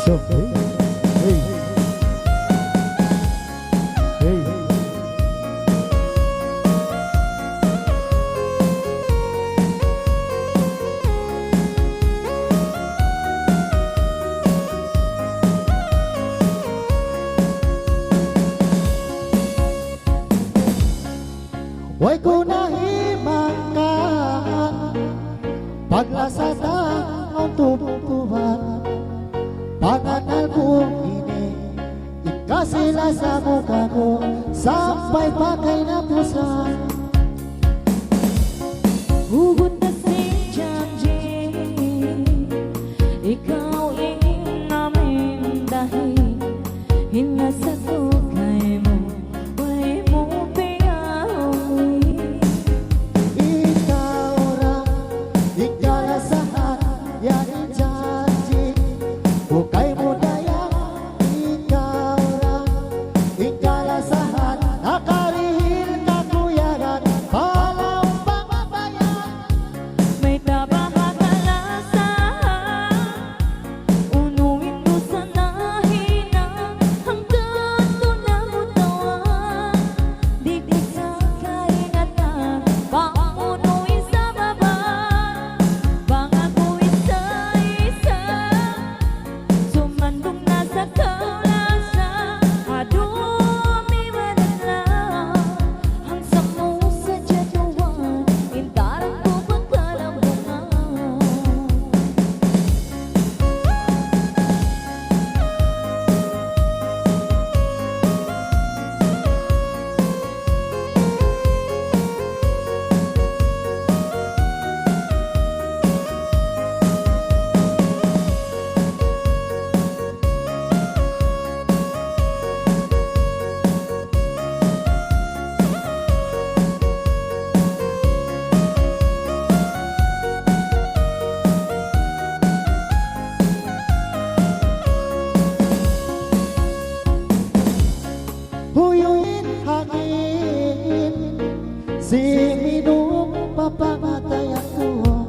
Huwag ko nahimakan paglasa ng tubuhan. Panganal kong ini ikasila sa mukha ko, sampai pakai na pusa. Hugot na sing janji, ikaw ingin namin dahil hinasa ko kay mo, way mo piyawi. Ikaw orang ikalasahan yang janji, bukai modaya. Ikaw orang ikalasahan nakarihil kakuyaran palau pamabayan. May tabahakalasahan, unuin mo sa nahina, hanggang doon na mo tawan. Di ko sa kaingatan, paunuin sa baba, pangako isa-isa, sumandong na sa kaulasa, adumi manala, hangsa mo sa jatuan, intarang ko pagkalambungan. Huyuin hangin, sing minum papamatay ako,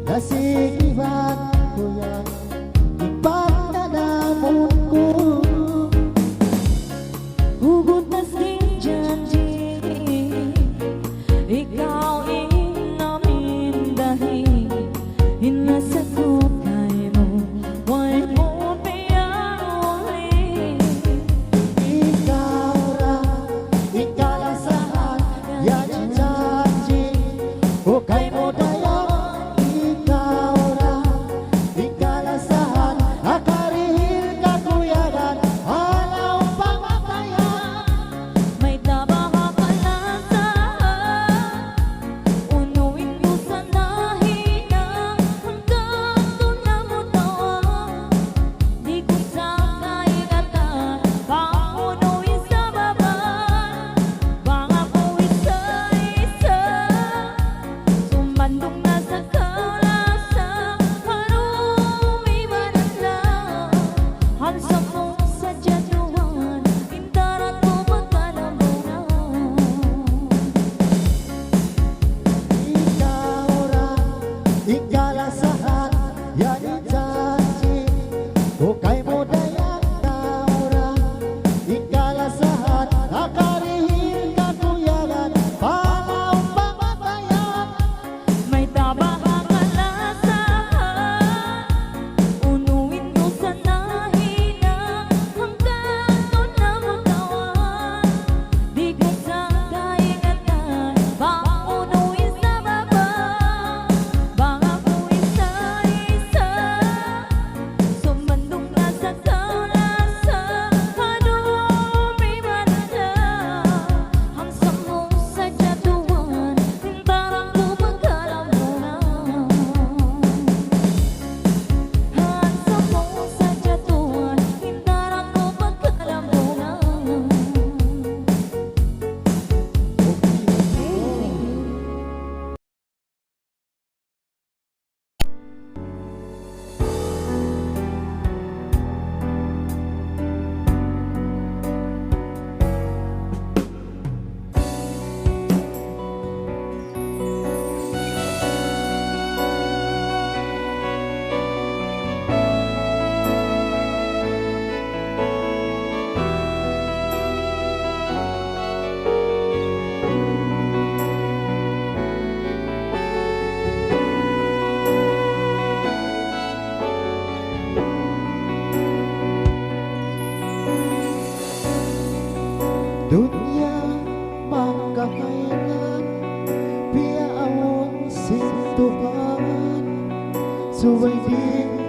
nasigiban ko yan, ipagdadamon ko. Hugot na sing janji, ikaw ingin namin dahil hinasa ko kay mo, way mo piyawi. Ikaw orang ikalasahan yang janji, bukai modaya. Ikaw orang ikalasahan nakarihil kakuyaran palau pamabayan. May tabahakalasahan, unuin mo sa nahina, hanggang doon na mo tawan. Di ko sa kaingatan, paunuin sa baba, pangako isa-isa, sumandong na sa kaulasa, marumi manala, hansa mo sa jatuan, indarat ko magkalambungan. Ikaw orang ikalasahan yang janji, bukai modaya. Ikaw orang ikalasahan nakarihil kakuyaran palau pamabayan. May tabahakalasahan, unuin mo sa nahina, hanggang doon na mo tawan. Di ko sa kaingatan, paunuin sa baba, pangako isa-isa, sumandong na dunia makahayag piawon si Tuhan subay di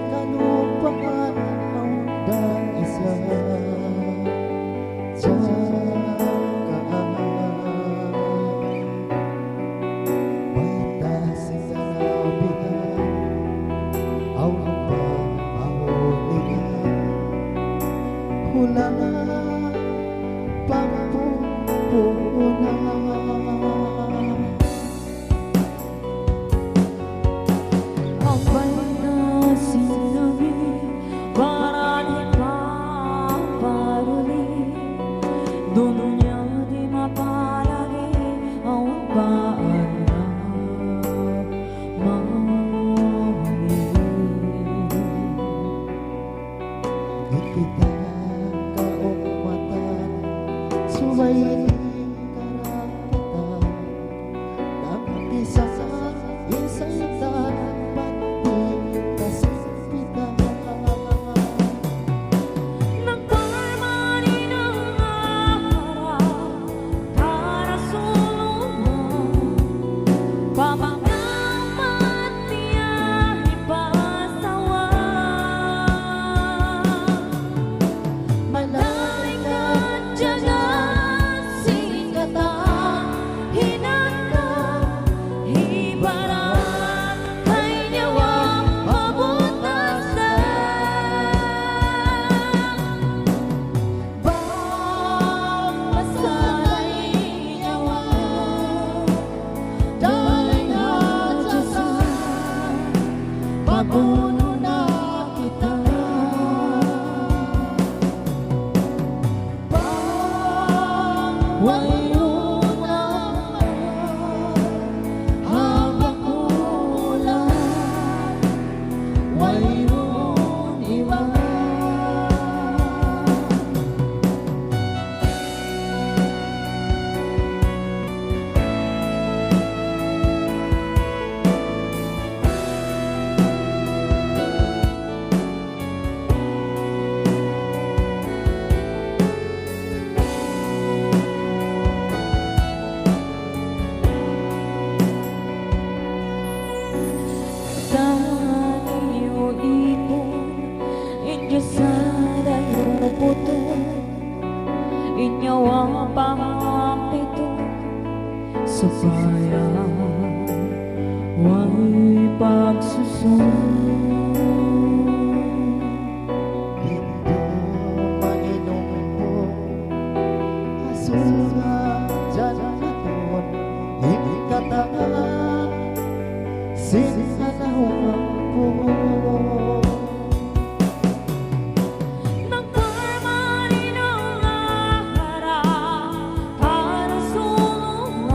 kanupahan ang daisa Hula pagpupuna Abay na sinabi para di paparuli dunia di mapalagi ang paara mamali Di kita kaumatan subay karapatan Dapati sa isaitan pati kasimpitan Nagparmani ng harap para sulungan Pamagamat niya ipasawa Malaikat jagat sikatan hinanda Ibarat kay nyawang pabutasan Pagpasalay nyawa Dahil nga Diyosan Pabuno na kita Pagwayo naman Habang ulan Wayron iwan Tayo ipon Inyo sa dayo puto Inyo ang pangapito Supaya Way pagsusunod Hindi mainom po Asulga dyan naton Hindi kataan Sinanawang po Nagparmani ng harap para sulungan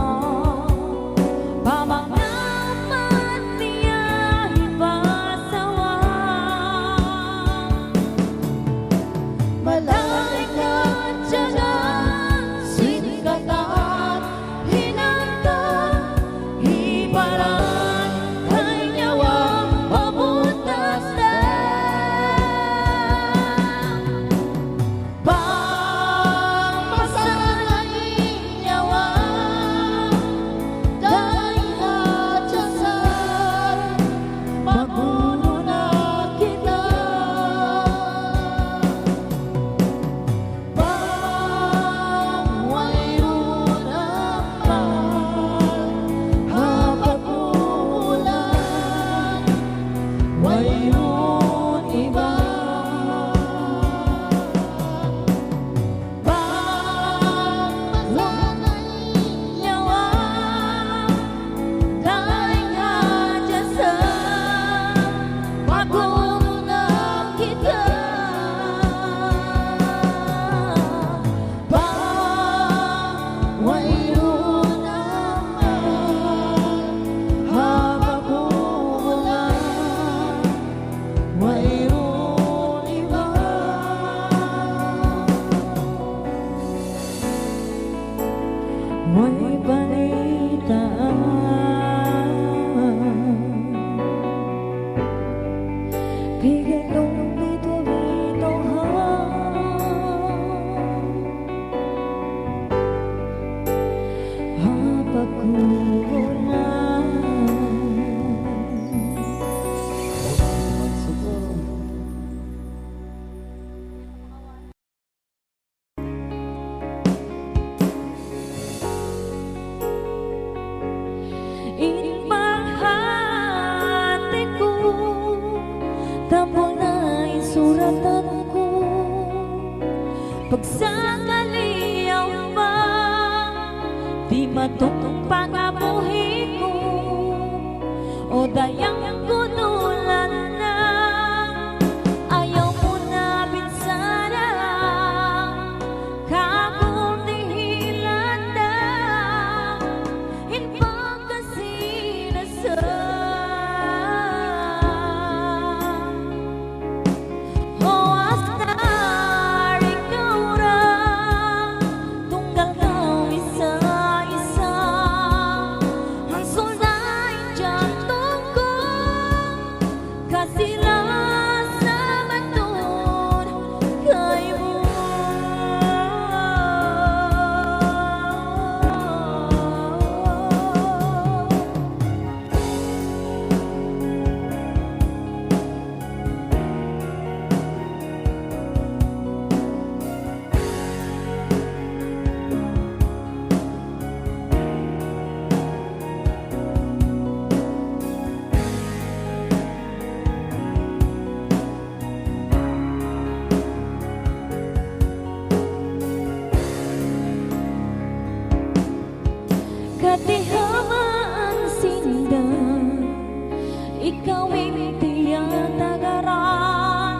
pagsakaliyaw ba di matutong pangabuhi ko o dayang kunulan na ayaw mo na binsana kakundihilan na inpagkasinasa katihamaan sinda ikaw tiyatagaran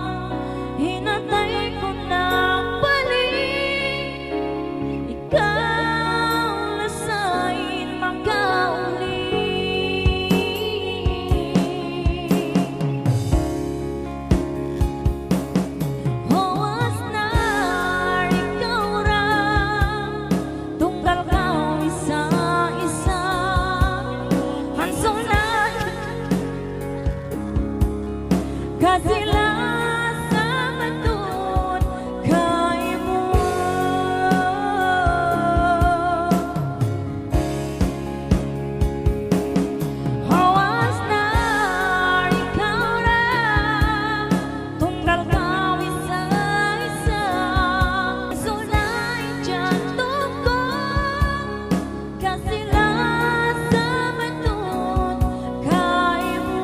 hinatay ko na balik ikaw nasain makauli hawas na ikaw ra tunggal ka isa kasila sa matun kay mo hawas na ikaw ra tunggal ka isa-isa sulay jantung ko kasila sa matun kay mo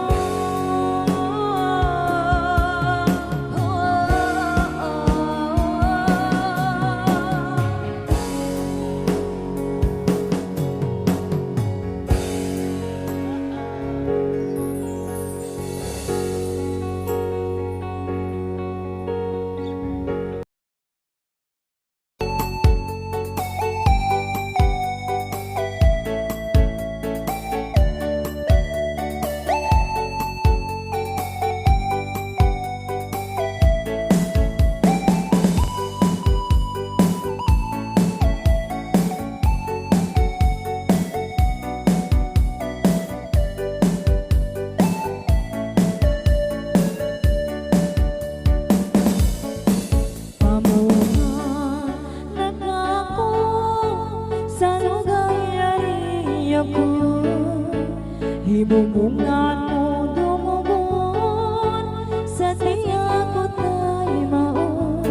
Hibubungan mo dumugon sa tiyak ko tayo maon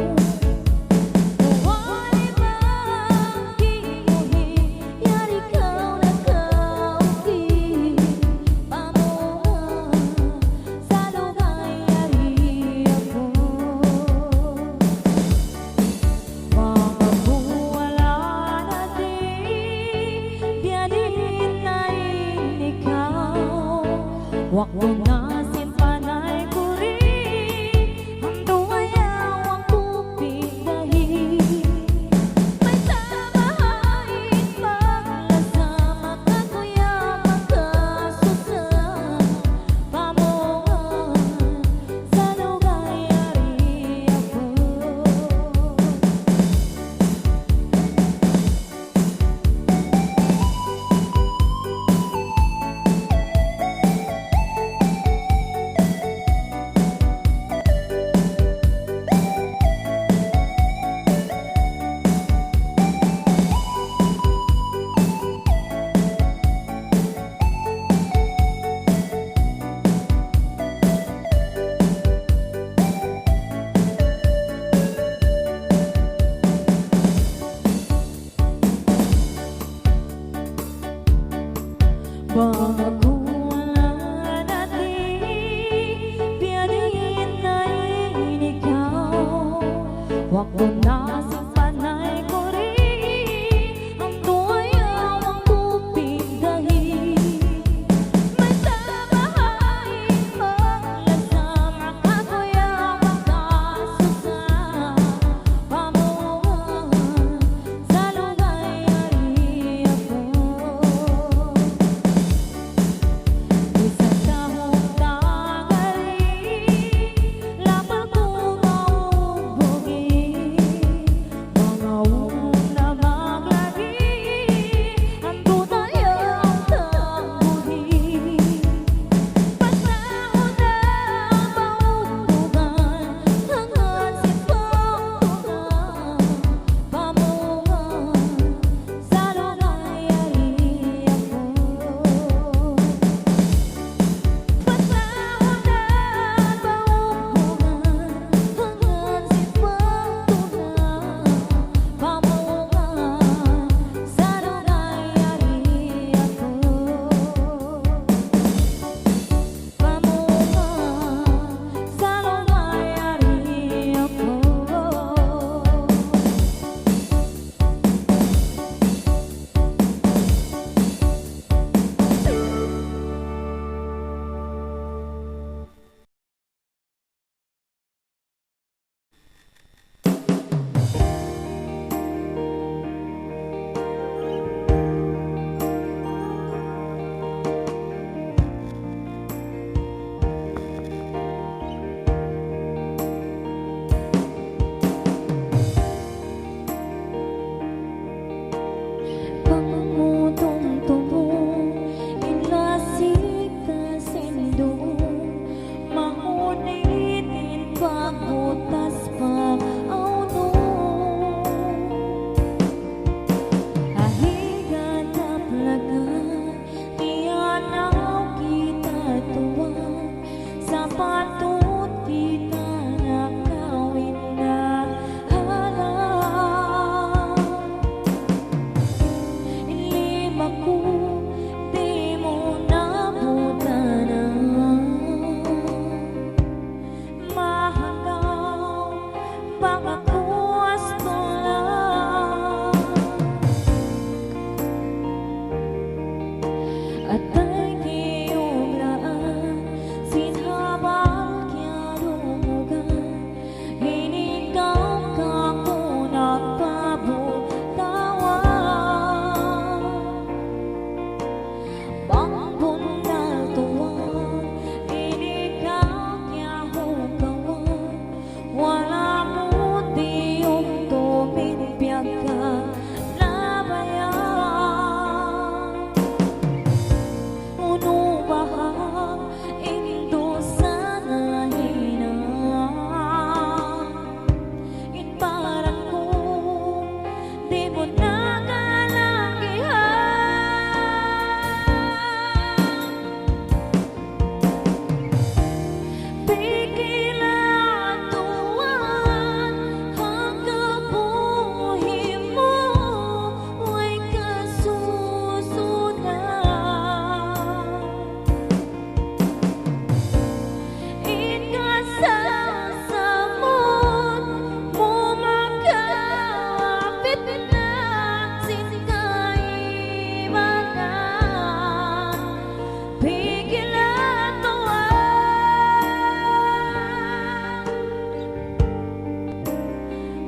Huwag ba kinuhin yan ikaw na kauti Pamungan sa lugay yari ako Mga buwala natin biyanin na ikaw Wak mo nasin panay kuri Hando ayaw ang kupindahin May tamahain paglasama ka kuya magkasusan Pamungan sa lugay yari ako Bago wala natin biyanin na ikaw Wag mo na butas pag-auno ahigan taplagan iyanaw kita tuwan sa patut kita nakawin na halang lima ko di mo nabutanan mahagaw pangakos ko lang at ay giyulaan sinhabang kya lumugan hinikaw ka ko nagpabutawan Bangbon na tuwan hinikaw kya hukawan wala mo diyong tuminpiyag ka labayan Uno bahag indo sana hinang Itparang ko di mo nagalagihan Pigilan tuwan hanggang buhay mo ay kasusunod Ikasasamot mo magkapit na sinkaibangan Pigilan tuwan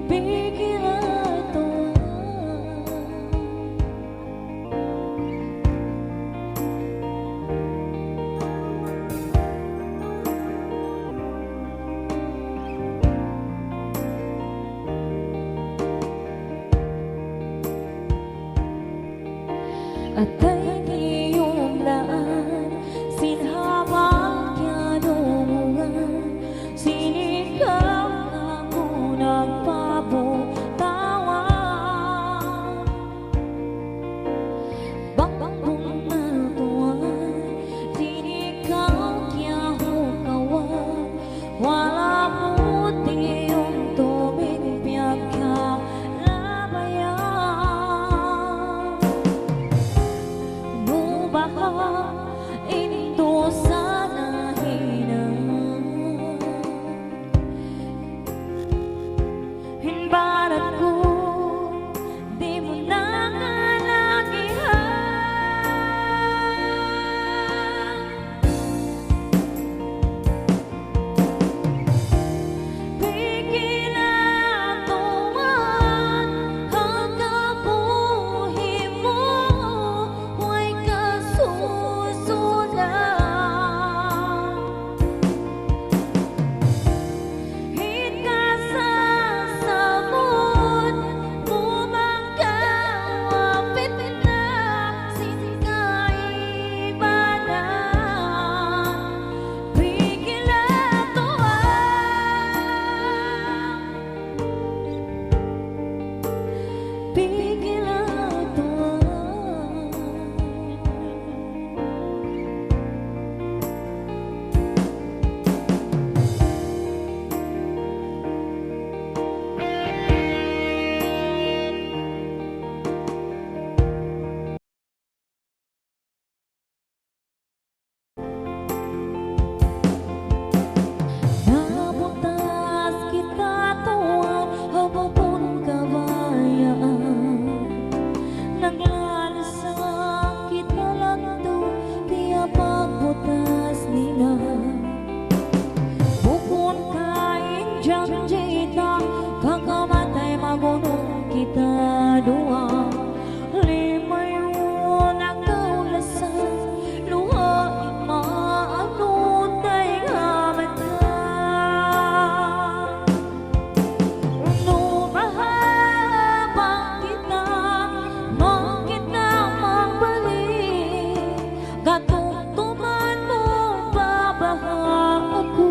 Pigilan At ay iyong laan sinhabang kya lumugan sinikaw ako nagpabutawan Bangbong na tuwan sinikaw kya hukawan wala mo diyong tuminpiyag ka labayan Nubaha indo sana hinang Hinbarat ko di mo nangalagihan Pigilan tuwan hanggang buhay mo ay kasusunod Ikasasamot mo magkapit na sinkaibanan Pigilan tuwan Pigilan tuwan Nabutas kita tuwan habang kabayaan Naglalasang kita lang to kaya pagbutas nila Bukon kain dyan jita kakamatay magunong kita dua Limay mo nagkaulasan luha imaanong tay ngamat ka Uno mahabang kita makita magbalik Katungtuman mo babahang ako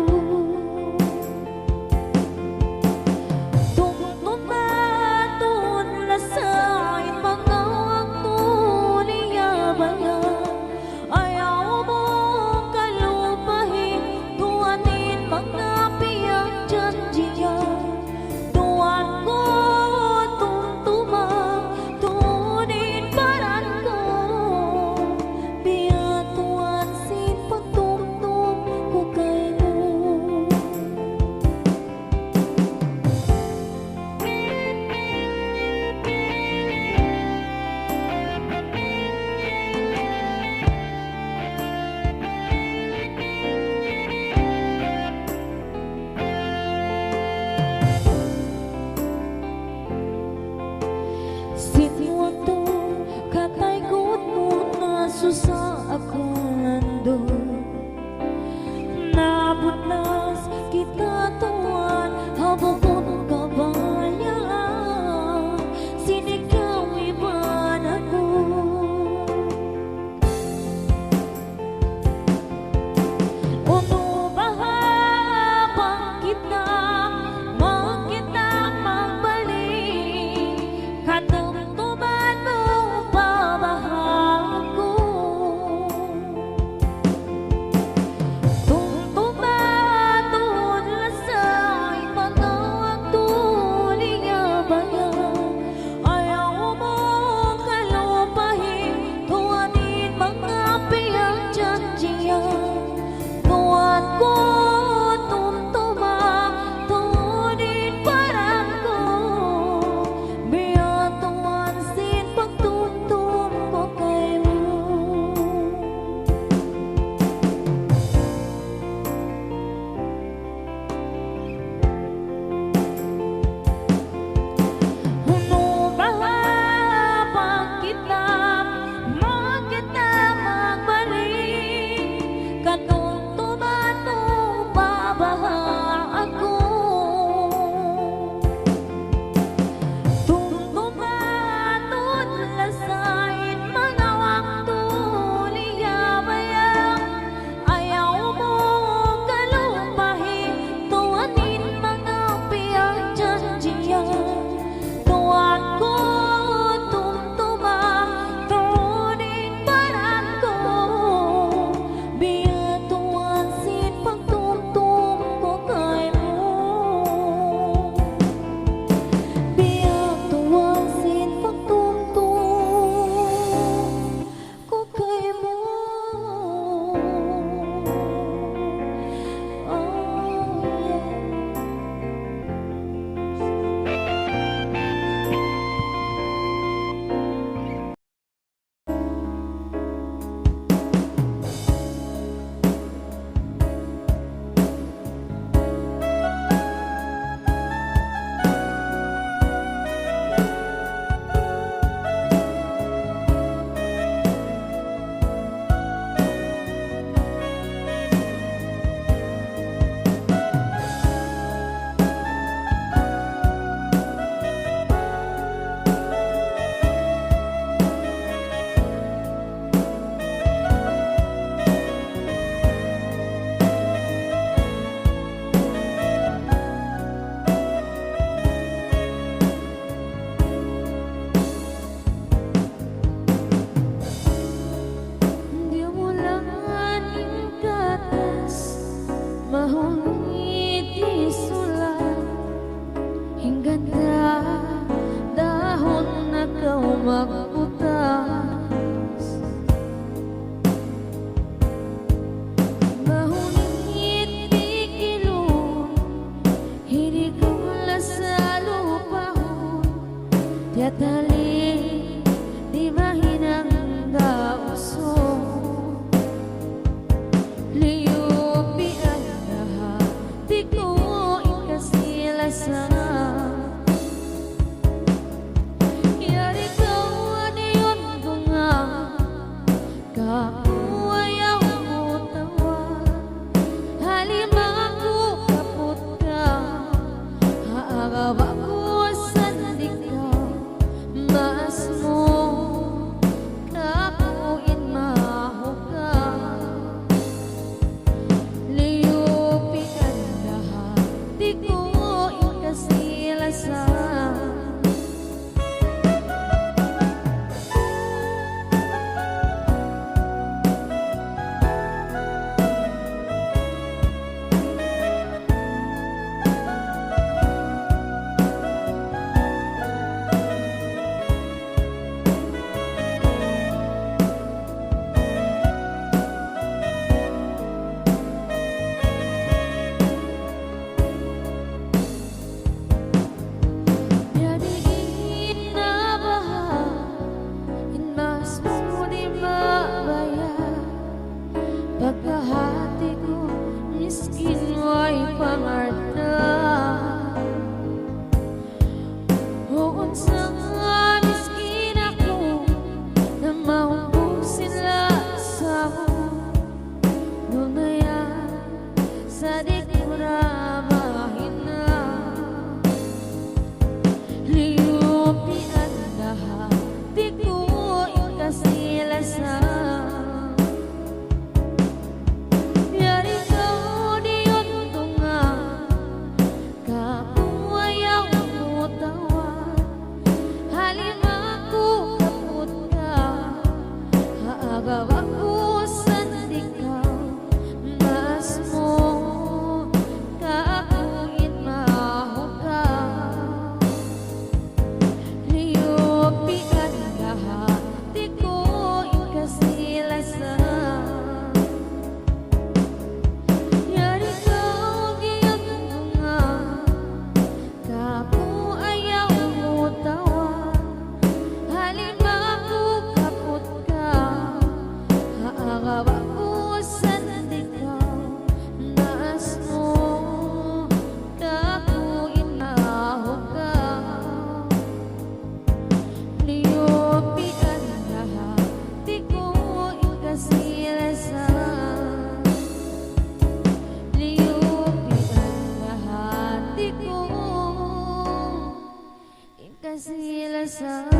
Katali di mahinang gauso Liupi ang lahat di ko ikasilasa Yari ko ano yun bunga Kakuwayaw mo tawa Halimaku kaput ka Haagaw ako sandig ka Mas mo kapuin mahuga Liupi ang lahat di ko ikasilasa Pagkahati ko, miskin mo'y pangarta Huon sa miskin ako Na mahumbog sila sa mo Nunaya sa di ko ramahin na Liupi ang lahat, di ko ikasilasa Aku sandig ka, mas mo kaakuin mahuga Liupi ang lahat, di ko ikasilasa Yari ka giyang bunga, kapu ayaw mo tawa Halimaku kaput ka Haagaw ako sandig ka Mas mo kapuin mahuga Liupi ang lahat, di ko ikasilasa Liupi ang lahat, di ko ikasilasa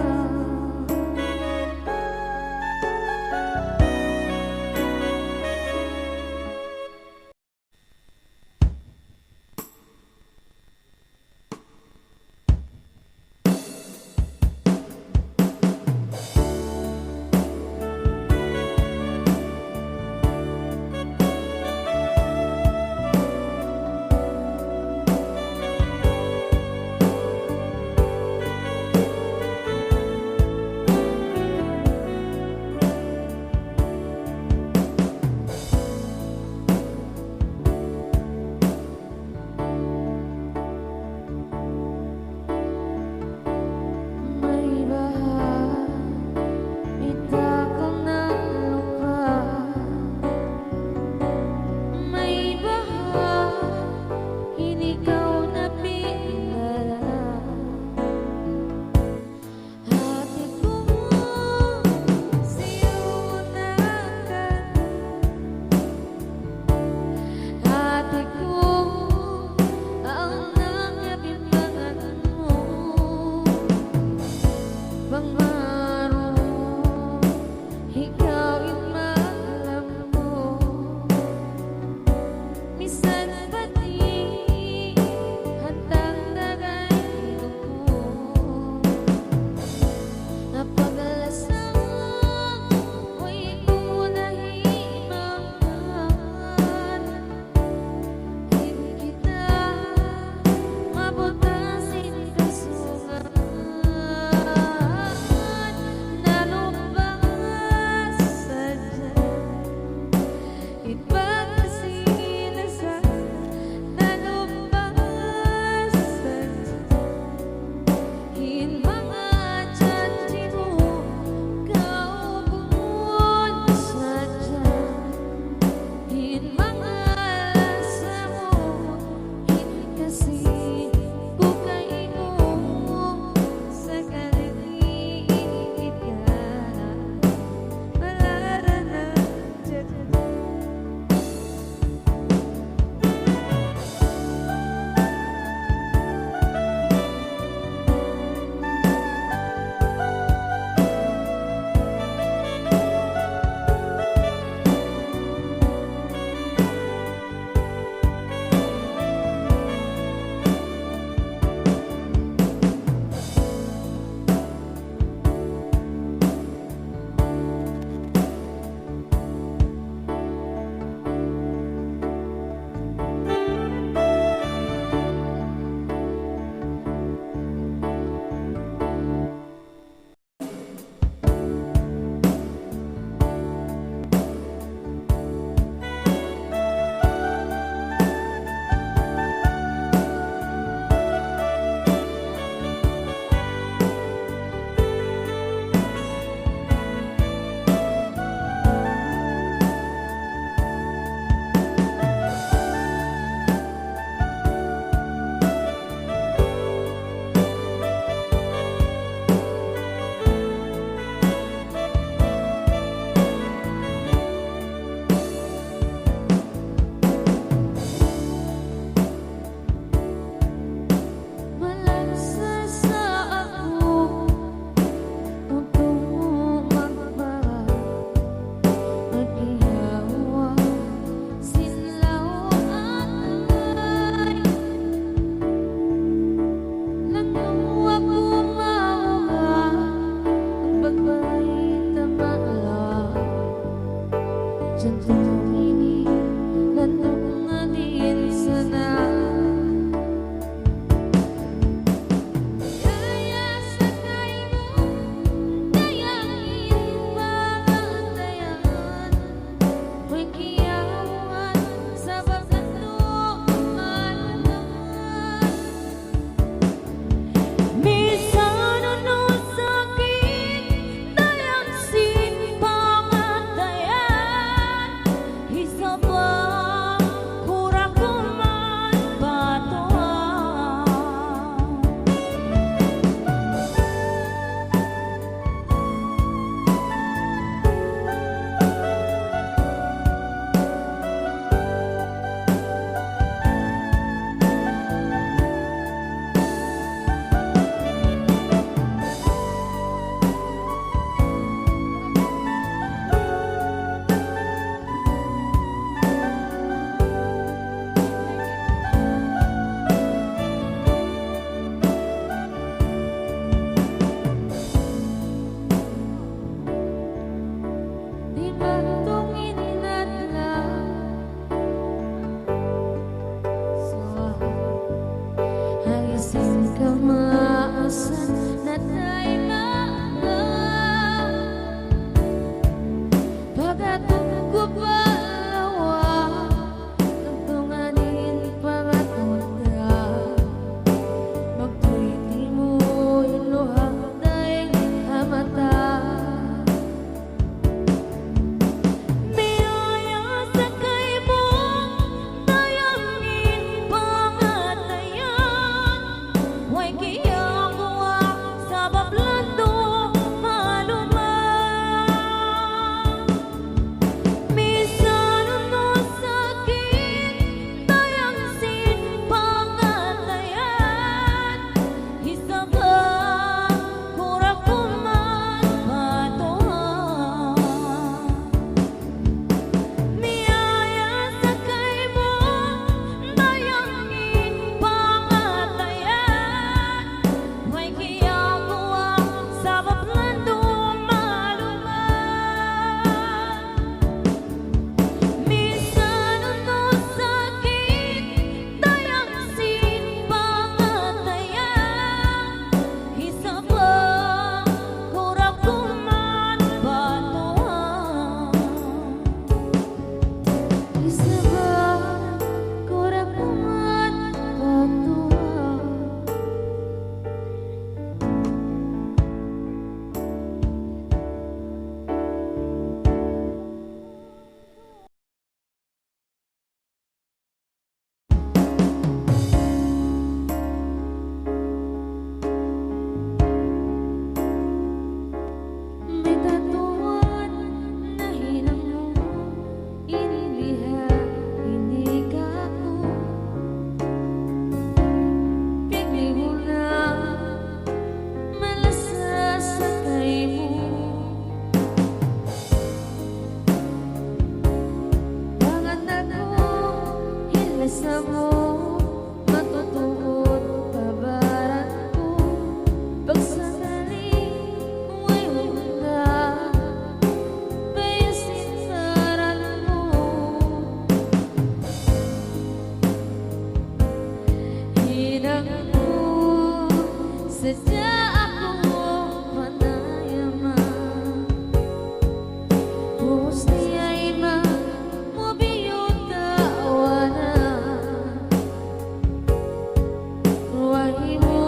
Sejak aku panayaman Husni aima mubiyuta wana Wahimu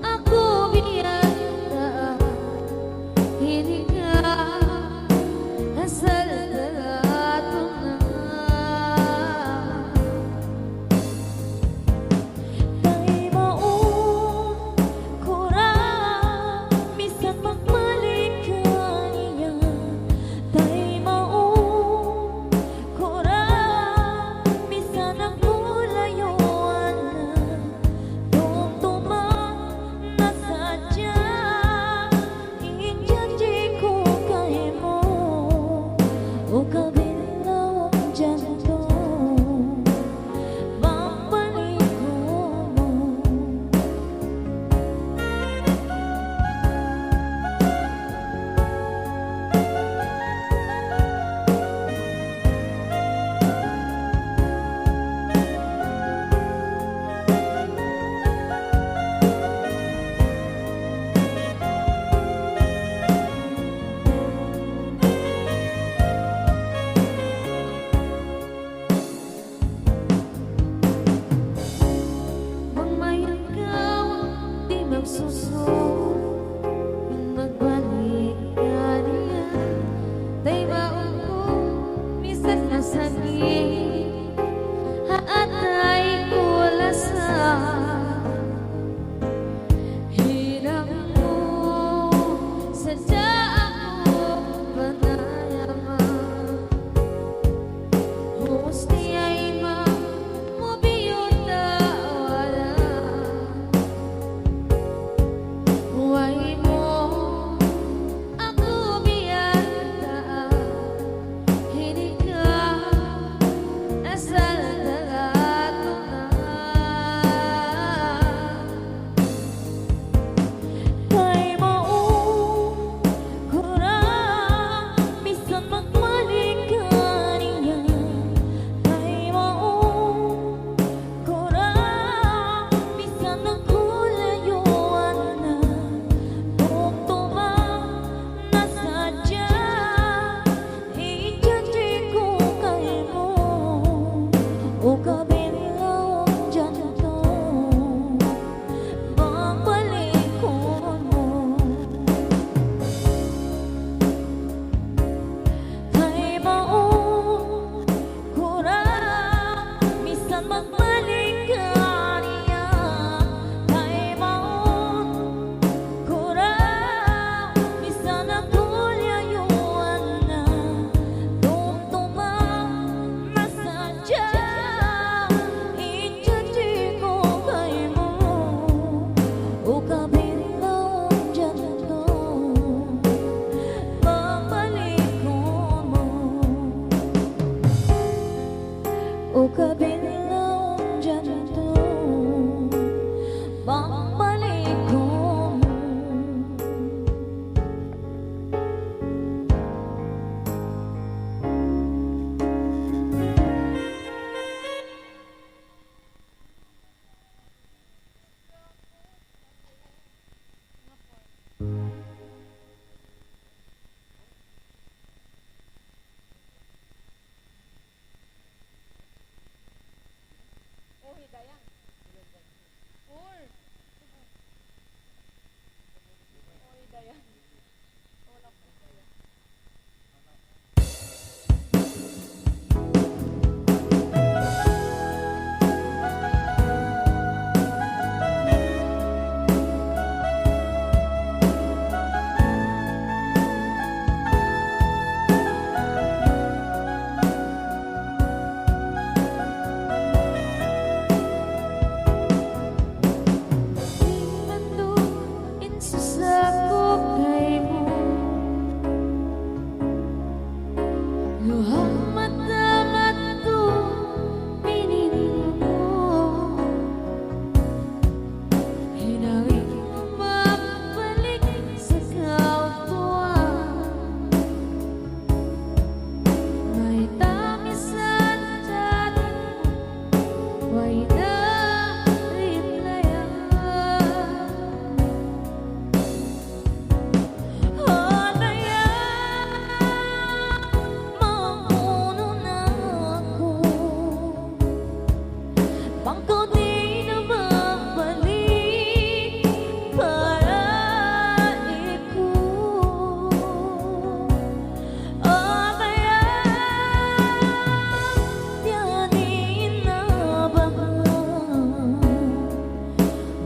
aku biasa Hingga asal datuna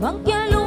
Magkyalo